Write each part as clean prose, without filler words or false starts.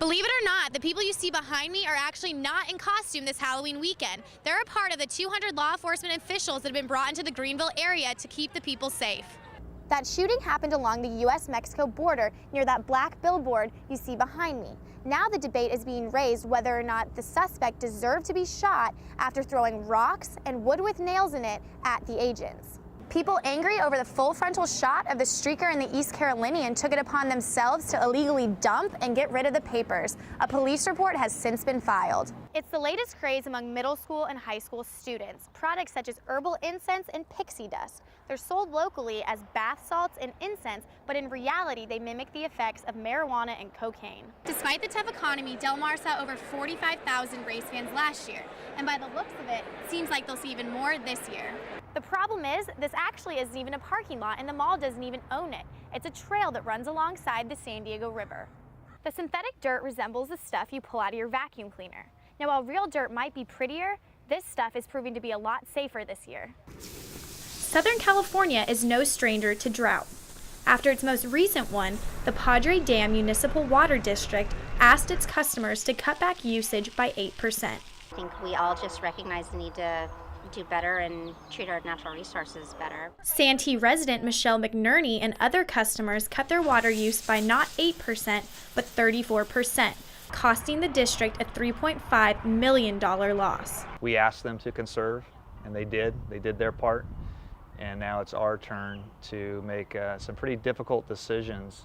Believe it or not, the people you see behind me are actually not in costume this Halloween weekend. They're a part of the 200 law enforcement officials that have been brought into the Greenville area to keep the people safe. That shooting happened along the U.S.-Mexico border near that black billboard you see behind me. Now the debate is being raised whether or not the suspect deserved to be shot after throwing rocks and wood with nails in it at the agents. People angry over the full frontal shot of the streaker in the East Carolinian took it upon themselves to illegally dump and get rid of the papers. A police report has since been filed. It's the latest craze among middle school and high school students. Products such as herbal incense and pixie dust. They're sold locally as bath salts and incense, but in reality they mimic the effects of marijuana and cocaine. Despite the tough economy, Del Mar saw over 45,000 race fans last year, and by the looks of it, seems like they'll see even more this year. The problem is, this actually isn't even a parking lot and the mall doesn't even own it. It's a trail that runs alongside the San Diego River. The synthetic dirt resembles the stuff you pull out of your vacuum cleaner. Now, while real dirt might be prettier, this stuff is proving to be a lot safer this year. Southern California is no stranger to drought. After its most recent one, the Padre Dam Municipal Water District asked its customers to cut back usage by 8%. I think we all just recognize the need to do better and treat our natural resources better. Santee resident Michelle McNerney and other customers cut their water use by not 8%, but 34%, costing the district a $3.5 million loss. We asked them to conserve, and they did. They did their part, and now it's our turn to make some pretty difficult decisions.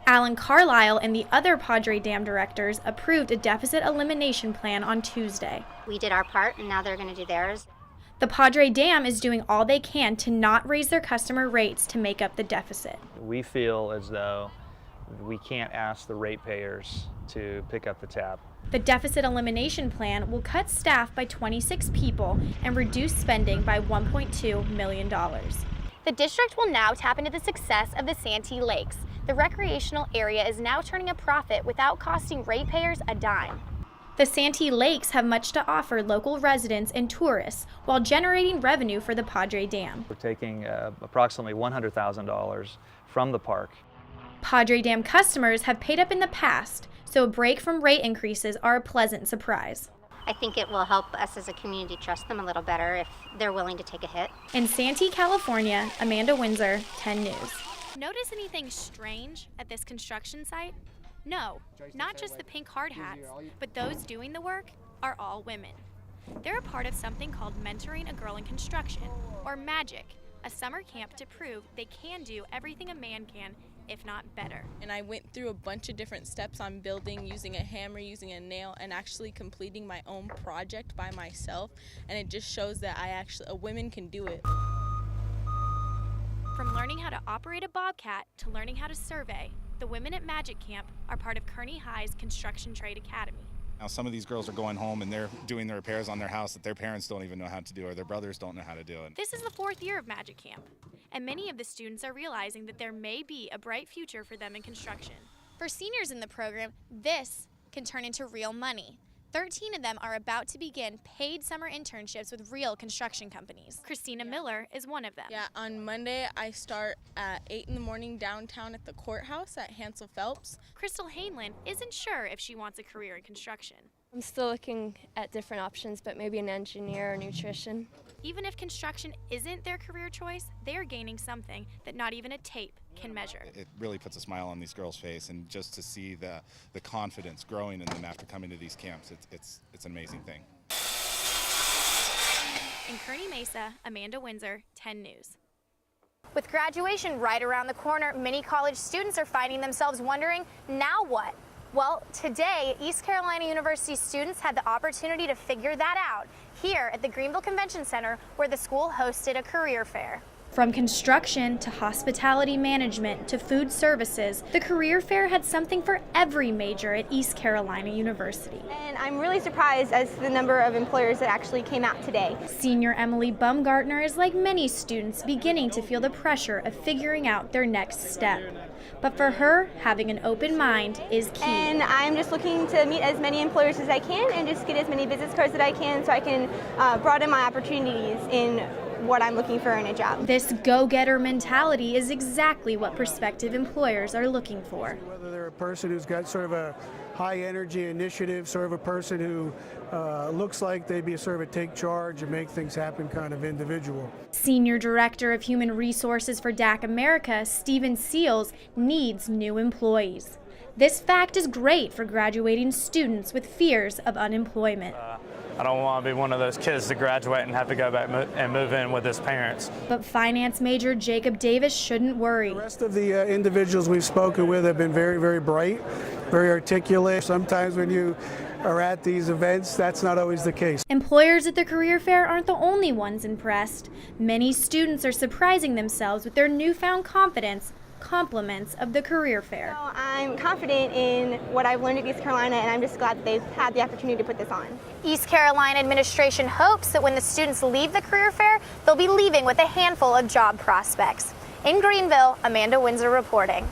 Alan Carlisle and the other Padre Dam directors approved a deficit elimination plan on Tuesday. We did our part, and now they're going to do theirs. The Padre Dam is doing all they can to not raise their customer rates to make up the deficit. We feel as though we can't ask the ratepayers to pick up the tab. The deficit elimination plan will cut staff by 26 people and reduce spending by $1.2 million. The district will now tap into the success of the Santee Lakes. The recreational area is now turning a profit without costing ratepayers a dime. The Santee Lakes have much to offer local residents and tourists while generating revenue for the Padre Dam. We're taking approximately $100,000 from the park. Padre Dam customers have paid up in the past, so a break from rate increases are a pleasant surprise. I think it will help us as a community trust them a little better if they're willing to take a hit. In Santee, California, Amanda Windsor, 10 News. Notice anything strange at this construction site? No, not just the pink hard hats, but those doing the work are all women. They're a part of something called Mentoring a Girl in Construction, or MAGIC, a summer camp to prove they can do everything a man can, if not better. And I went through a bunch of different steps on building, using a hammer, using a nail, and actually completing my own project by myself. And it just shows that a women can do it. From learning how to operate a bobcat to learning how to survey, the women at Magic Camp are part of Kearney High's Construction Trade Academy. Now some of these girls are going home and they're doing the repairs on their house that their parents don't even know how to do or their brothers don't know how to do it. This is the 4th year of Magic Camp, and many of the students are realizing that there may be a bright future for them in construction. For seniors in the program, this can turn into real money. 13 of them are about to begin paid summer internships with real construction companies. Christina Miller is one of them. Yeah, on Monday I start at 8 in the morning downtown at the courthouse at Hansel Phelps. Crystal Hainland isn't sure if she wants a career in construction. I'm still looking at different options, but maybe an engineer or nutrition. Even if construction isn't their career choice, they are gaining something that not even a tape can measure. It really puts a smile on these girls' face, and just to see the confidence growing in them after coming to these camps, it's an amazing thing. In Kearney Mesa, Amanda Windsor, 10 News. With graduation right around the corner, many college students are finding themselves wondering, now what? Well, today, East Carolina University students had the opportunity to figure that out here at the Greenville Convention Center, where the school hosted a career fair. From construction to hospitality management to food services, the career fair had something for every major at East Carolina University. And I'm really surprised as to the number of employers that actually came out today. Senior Emily Bumgartner is like many students beginning to feel the pressure of figuring out their next step. But for her, having an open mind is key. And I'm just looking to meet as many employers as I can and just get as many business cards that I can so I can broaden my opportunities in what I'm looking for in a job. This go-getter mentality is exactly what prospective employers are looking for. Whether they're a person who's got sort of a high energy initiative, sort of a person who looks like they'd be sort of a take charge and make things happen kind of individual. Senior Director of Human Resources for DAC America, Stephen Seals, needs new employees. This fact is great for graduating students with fears of unemployment. I don't want to be one of those kids to graduate and have to go back and move in with his parents. But finance major Jacob Davis shouldn't worry. The rest of the individuals we've spoken with have been very, very bright, very articulate. Sometimes when you are at these events, that's not always the case. Employers at the career fair aren't the only ones impressed. Many students are surprising themselves with their newfound confidence, compliments of the career fair. So I'm confident in what I've learned at East Carolina, and I'm just glad that they've had the opportunity to put this on. East Carolina administration hopes that when the students leave the career fair, they'll be leaving with a handful of job prospects. In Greenville, Amanda Windsor reporting.